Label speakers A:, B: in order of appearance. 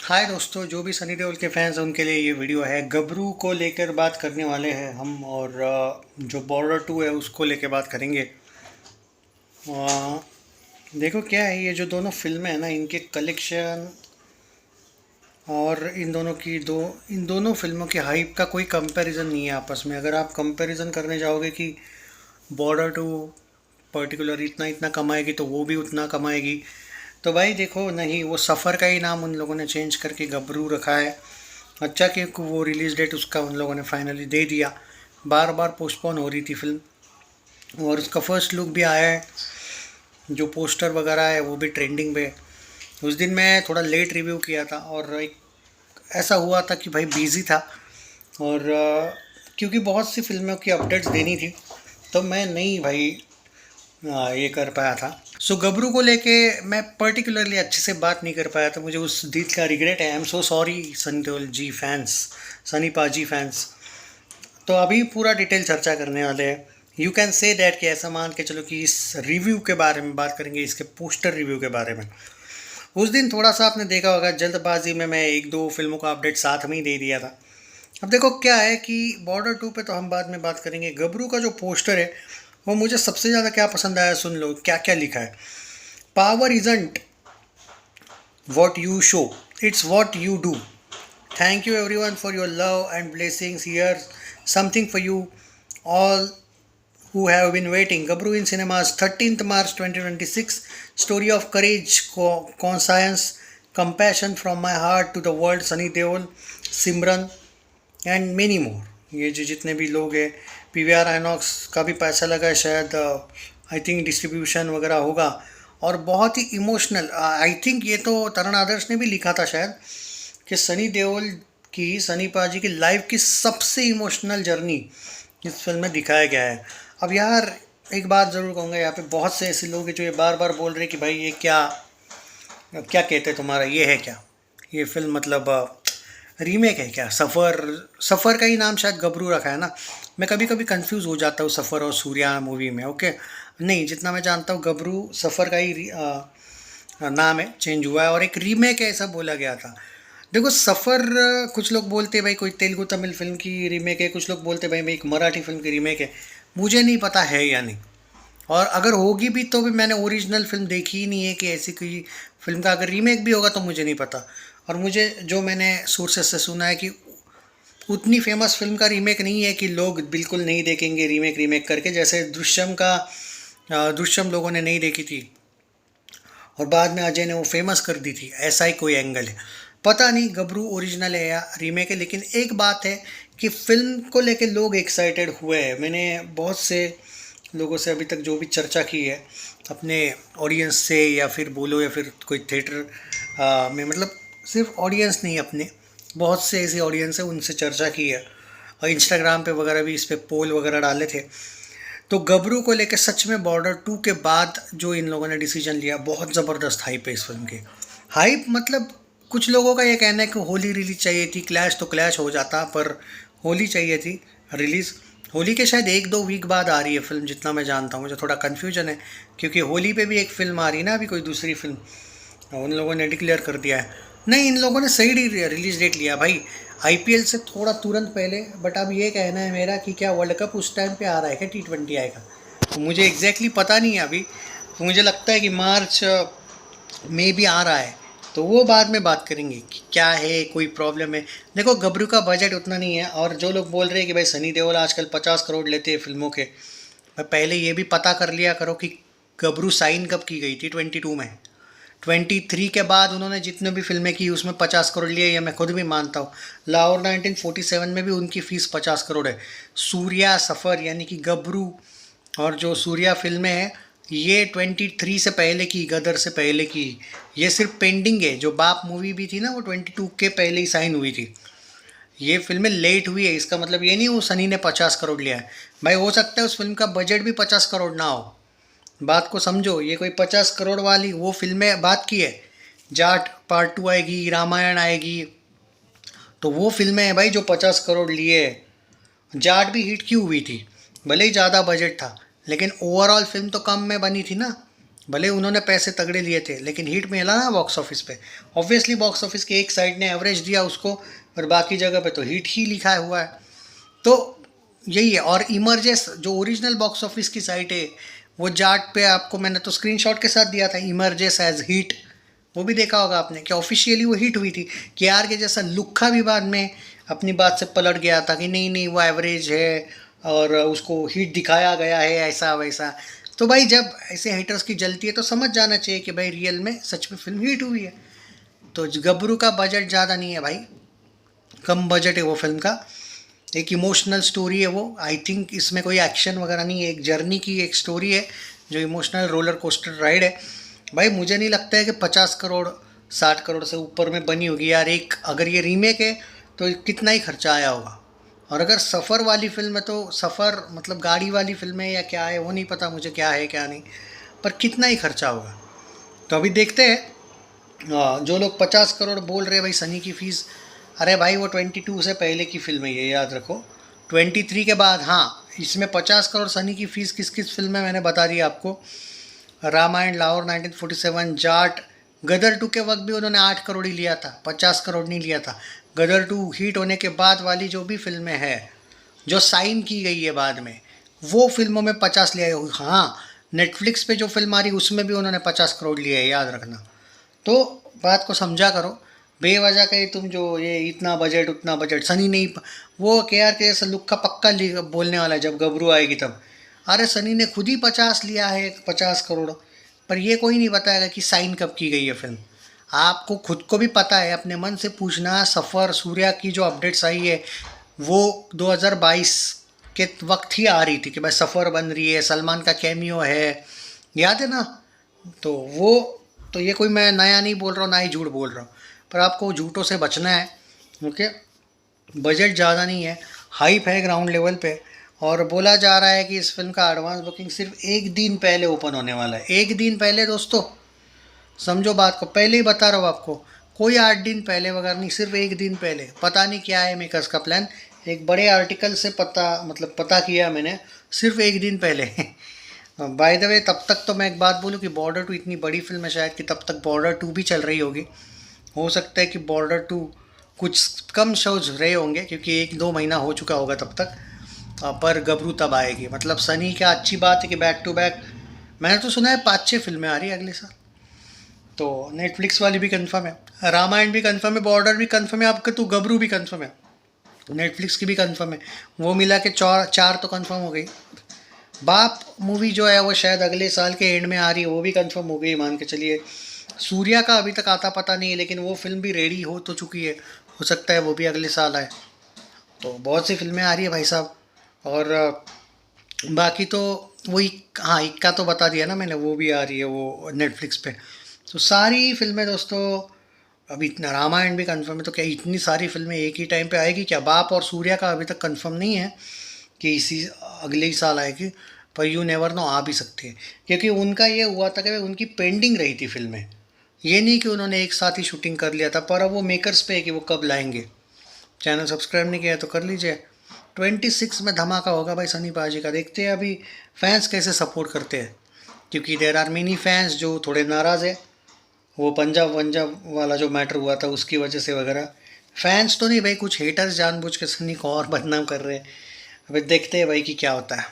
A: हाय दोस्तों, जो भी सनी देओल के फैंस हैं उनके लिए ये वीडियो है। गबरू को लेकर बात करने वाले हैं हम, और जो बॉर्डर 2 है उसको लेकर बात करेंगे। अ, देखो क्या है, ये जो दोनों फिल्में हैं ना, इनके कलेक्शन और इन दोनों फिल्मों की हाइप का कोई कंपैरिजन नहीं है आपस में। अगर आप कंपैरिजन करने जाओगे कि बॉर्डर 2 पर्टिकुलर इतना इतना कमाएगी तो वो भी उतना कमाएगी, तो भाई देखो, नहीं, वो सफ़र का ही नाम उन लोगों ने चेंज करके गबरू रखा है। अच्छा कि वो रिलीज़ डेट उसका उन लोगों ने फाइनली दे दिया। बार बार पोस्टपोन हो रही थी फिल्म, और उसका फर्स्ट लुक भी आया है। जो पोस्टर वगैरह है वो भी ट्रेंडिंग पे है। उस दिन मैं थोड़ा लेट रिव्यू किया था, और एक ऐसा हुआ था कि भाई बिज़ी था, और क्योंकि बहुत सी फिल्मों की अपडेट्स देनी थी, तो मैं नहीं भाई ये कर पाया था। सो गबरू को लेके मैं पर्टिकुलरली अच्छे से बात नहीं कर पाया, तो मुझे उस दिल का रिग्रेट है। I am so sorry Sunny Deol ji fans, Sunny paaji fans. तो अभी पूरा डिटेल चर्चा करने वाले हैं। यू कैन से दैट कि ऐसा मान के चलो कि इस रिव्यू के बारे में बात करेंगे, इसके पोस्टर रिव्यू के बारे में। उस दिन थोड़ा सा आपने देखा होगा, जल्दबाजी में मैं एक दो फिल्मों का अपडेट साथ में ही दे दिया था। अब देखो क्या है कि बॉर्डर 2 पे तो हम बाद में बात करेंगे। गबरू का जो पोस्टर है वो मुझे सबसे ज़्यादा क्या पसंद आया, सुन लो क्या क्या लिखा है। Power isn't what you show, it's what you do. Thank you everyone for your love and blessings. Here something for you all who have been waiting. Gabru in cinemas, 13th March 2026. Story of courage, conscience, compassion from my heart to the world. Sunny Deol, Simran and many more. ये जो जितने भी लोग हैं, PVR INOX का भी पैसा लगा है शायद, आई थिंक डिस्ट्रीब्यूशन वगैरह होगा। और बहुत ही इमोशनल, आई थिंक ये तो तरण आदर्श ने भी लिखा था शायद, कि सनी देओल की, सनी पाजी की लाइफ की सबसे इमोशनल जर्नी इस फिल्म में दिखाया गया है। अब यार एक बात ज़रूर कहूँगा, यहाँ पे बहुत से ऐसे लोग हैं जो ये बार बार बोल रहे हैं कि भाई ये क्या क्या कहते हैं तुम्हारा, ये है क्या, ये फिल्म मतलब रीमेक है क्या। सफ़र, सफ़र का ही नाम शायद गबरू रखा है ना। मैं कभी कभी कंफ्यूज हो जाता हूँ सफ़र और सूर्या मूवी में। ओके, नहीं, जितना मैं जानता हूँ गबरू सफ़र का ही नाम है, चेंज हुआ है, और एक रीमेक है ऐसा बोला गया था। देखो सफ़र, कुछ लोग बोलते हैं भाई कोई तेलुगु तमिल फिल्म की रीमेक है, कुछ लोग बोलते हैं भाई एक मराठी फिल्म की रीमेक है। मुझे नहीं पता है या नहीं, और अगर होगी भी तो भी मैंने ओरिजिनल फिल्म देखी ही नहीं है कि ऐसी कोई फिल्म का अगर रीमेक भी होगा तो मुझे नहीं पता। और मुझे जो मैंने सोर्सेस से सुना है कि उतनी फेमस फिल्म का रीमेक नहीं है कि लोग बिल्कुल नहीं देखेंगे रीमेक रीमेक करके, जैसे दृश्यम का, दृश्यम लोगों ने नहीं देखी थी और बाद में अजय ने वो फेमस कर दी थी, ऐसा ही कोई एंगल है। पता नहीं गबरू ओरिजिनल है या रीमेक है, लेकिन एक बात है कि फिल्म को लेके लोग एक्साइटेड हुए हैं। मैंने बहुत से लोगों से अभी तक जो भी चर्चा की है अपने ऑडियंस से, या फिर बोलो या फिर कोई थिएटर में, मतलब सिर्फ ऑडियंस नहीं, अपने बहुत से ऐसे ऑडियंस है उनसे चर्चा की है, और इंस्टाग्राम पे वगैरह भी इस पे पोल वगैरह डाले थे। तो गबरू को लेकर सच में बॉर्डर 2 के बाद जो इन लोगों ने डिसीजन लिया, बहुत ज़बरदस्त हाइप है इस फिल्म की। हाइप मतलब कुछ लोगों का ये कहना है कि होली रिलीज चाहिए थी, क्लैश तो क्लैश हो जाता, पर होली चाहिए थी रिलीज़। होली के शायद एक दो वीक बाद आ रही है फिल्म, जितना मैं जानता हूँ। मुझे थोड़ा कन्फ्यूजन है, क्योंकि होली पे भी एक फ़िल्म आ रही है ना अभी, कोई दूसरी फिल्म उन लोगों ने डिक्लेयर कर दिया है। नहीं, इन लोगों ने सही रिलीज डेट लिया भाई, आईपीएल से थोड़ा तुरंत पहले। बट अब ये कहना है मेरा कि क्या वर्ल्ड कप उस टाइम पे आ रहा है, क्या T20 आएगा, तो मुझे एग्जैक्टली पता नहीं है अभी। तो मुझे लगता है कि मार्च में भी आ रहा है, तो वो बाद में बात करेंगे कि क्या है, कोई प्रॉब्लम है। देखो गबरू का बजट उतना नहीं है, और जो लोग बोल रहे हैं कि भाई सनी देओल आजकल 50 करोड़ लेते हैं फिल्मों के, मैं पहले ये भी पता कर लिया करो कि गबरू साइन कब की गई थी। 22 में, 23 के बाद उन्होंने जितने भी फिल्में की उसमें 50 करोड़ लिए, ये मैं खुद भी मानता हूँ। लाहौर 1947 में भी उनकी फ़ीस 50 करोड़ है। सूर्या, सफ़र यानी कि गबरू, और जो सूर्या फिल्में हैं ये 23 से पहले की, गदर से पहले की। ये सिर्फ पेंडिंग है, जो बाप मूवी भी थी ना वो 22 के पहले ही साइन हुई थी। ये फिल्में लेट हुई है, इसका मतलब ये नहीं वो सनी ने 50 करोड़ लिया है। भाई हो सकता है उस फिल्म का बजट भी 50 करोड़ ना हो, बात को समझो। ये कोई 50 करोड़ वाली वो फिल्में बात की है, जाट पार्ट 2 आएगी, रामायण आएगी, तो वो फिल्में हैं भाई जो 50 करोड़ लिए है। जाट भी हिट क्यों हुई थी, भले ही ज़्यादा बजट था, लेकिन ओवरऑल फिल्म तो कम में बनी थी ना। भले उन्होंने पैसे तगड़े लिए थे, लेकिन हिट मिला ना बॉक्स ऑफिस पे। ऑब्वियसली बॉक्स ऑफिस की एक साइड ने एवरेज दिया उसको, और बाकी जगह पे तो हिट ही लिखा हुआ है। तो यही है। और इमर्जेस जो ओरिजिनल बॉक्स ऑफिस की साइट है, वो जाट पे आपको मैंने तो स्क्रीनशॉट के साथ दिया था, इमर्जेस एज हिट। वो भी देखा होगा आपने कि ऑफिशियली वो हिट हुई थी। के आर के जैसा लुक्खा भी बाद में अपनी बात से पलट गया था कि नहीं नहीं वो एवरेज है और उसको हिट दिखाया गया है ऐसा वैसा। तो भाई जब ऐसे हेटर्स की जलती है तो समझ जाना चाहिए कि भाई रियल में सच में फिल्म हिट हुई है। तो गबरू का बजट ज़्यादा नहीं है भाई, कम बजट है वो फिल्म का। एक इमोशनल स्टोरी है वो। आई थिंक इसमें कोई एक्शन वगैरह नहीं है, एक जर्नी की एक स्टोरी है जो इमोशनल रोलर कोस्टर राइड है। भाई मुझे नहीं लगता है कि 50 करोड़ 60 करोड़ से ऊपर में बनी होगी यार। एक अगर ये रीमेक है तो कितना ही खर्चा आया होगा। और अगर सफ़र वाली फिल्म है तो सफ़र मतलब गाड़ी वाली फिल्म है या क्या है वो नहीं पता मुझे, क्या है क्या नहीं, पर कितना ही खर्चा होगा। तो अभी देखते हैं। जो लोग 50 करोड़ बोल रहे हैं भाई सनी की फ़ीस, अरे भाई वो 22 से पहले की फिल्म है ये याद रखो। 23 के बाद, हाँ इसमें 50 करोड़ सनी की फ़ीस किस किस फिल्म में मैंने बता दिया आपको। रामायण, लाहौर 1947, जाट, गदर 2 के वक्त भी उन्होंने 8 करोड़ ही लिया था, 50 करोड़ नहीं लिया था। गदर 2 हिट होने के बाद वाली जो भी फिल्में हैं जो साइन की गई है बाद में, वो फिल्मों में 50 लिया है। हाँ नेटफ्लिक्स पे जो फिल्म आ रही उसमें भी उन्होंने 50 करोड़ लिए है, याद रखना। तो बात को समझा करो। बेवजह कहीं तुम जो ये इतना बजट उतना बजट, सनी नहीं वो के आर के जैसा लुक का पक्का बोलने वाला है जब गबरू आएगी तब। अरे सनी ने खुद ही 50 लिया है, 50 करोड़। पर ये कोई नहीं बताएगा कि साइन कब की गई है फिल्म। आपको खुद को भी पता है, अपने मन से पूछना। सफ़र सूर्या की जो अपडेट्स आई है वो 2022 के वक्त ही आ रही थी कि भाई सफ़र बन रही है, सलमान का कैमियो है, याद है ना। तो वो तो ये कोई मैं नया नहीं बोल रहा हूँ, ना ही झूठ बोल रहा हूँ, पर आपको झूठों से बचना है। ओके, बजट ज़्यादा नहीं है, हाइप है ग्राउंड लेवल पे। और बोला जा रहा है कि इस फिल्म का एडवांस बुकिंग सिर्फ एक दिन पहले ओपन होने वाला है। एक दिन पहले दोस्तों, समझो बात को, पहले ही बता रहा हूँ आपको। कोई 8 दिन पहले वगैरह नहीं, सिर्फ एक दिन पहले। पता नहीं क्या है मेकर्स का प्लान, एक बड़े आर्टिकल से पता किया मैंने, सिर्फ एक दिन पहले। बाय द वे तब तक तो मैं एक बात बोलूँ कि बॉर्डर 2 इतनी बड़ी फिल्म है शायद कि तब तक बॉर्डर 2 भी चल रही होगी। हो सकता है कि बॉर्डर 2 कुछ कम शोज रहे होंगे क्योंकि 1-2 महीना हो चुका होगा तब तक। पर गबरू तब आएगी। मतलब सनी का अच्छी बात है कि बैक टू बैक, मैंने तो सुना है 5-6 फिल्में आ रही है अगले साल। तो नेटफ्लिक्स वाली भी कंफर्म है, रामायण भी कंफर्म है, बॉर्डर भी कंफर्म है, आपका तो गबरू भी कंफर्म है, नेटफ्लिक्स की भी कंफर्म है। वो मिला के 4 तो कंफर्म हो गई। बाप मूवी जो है वो शायद अगले साल के एंड में आ रही है, वो भी कंफर्म हो गई मान के चलिए। सूर्या का अभी तक आता पता नहीं है, लेकिन वो फिल्म भी रेडी हो तो चुकी है, हो सकता है वो भी अगले साल आए। तो बहुत सी फिल्में आ रही है भाई साहब। और बाकी तो वही, हाँ इक्का तो बता दिया ना मैंने, वो भी आ रही है वो नेटफ्लिक्स पे। तो सारी फिल्में दोस्तों, अभी इतना रामायण भी कंफर्म है, तो क्या इतनी सारी फिल्में एक ही टाइम पे आएगी क्या? बाप और सूर्या का अभी तक कंफर्म नहीं है कि इसी अगले ही साल आएगी, पर यू नेवर नो, आ भी सकती है। क्योंकि उनका ये हुआ था कि उनकी पेंडिंग रही थी फिल्में, ये नहीं कि उन्होंने एक साथ ही शूटिंग कर लिया था। पर अब वो मेकर्स पे है कि वो कब लाएंगे। चैनल सब्सक्राइब नहीं किया है तो कर लीजिए। 26 में धमाका होगा भाई सनी पाजी का। देखते हैं अभी फैंस कैसे सपोर्ट करते हैं, क्योंकि देर आर मेनी फैंस जो थोड़े नाराज़ है। वो पंजाब वंजाब वाला जो मैटर हुआ था उसकी वजह से वगैरह। फैंस तो नहीं भाई, कुछ हेटर्स जानबूझ के सनी को और बदनाम कर रहे हैं। अभी देखते हैं भाई कि क्या होता है।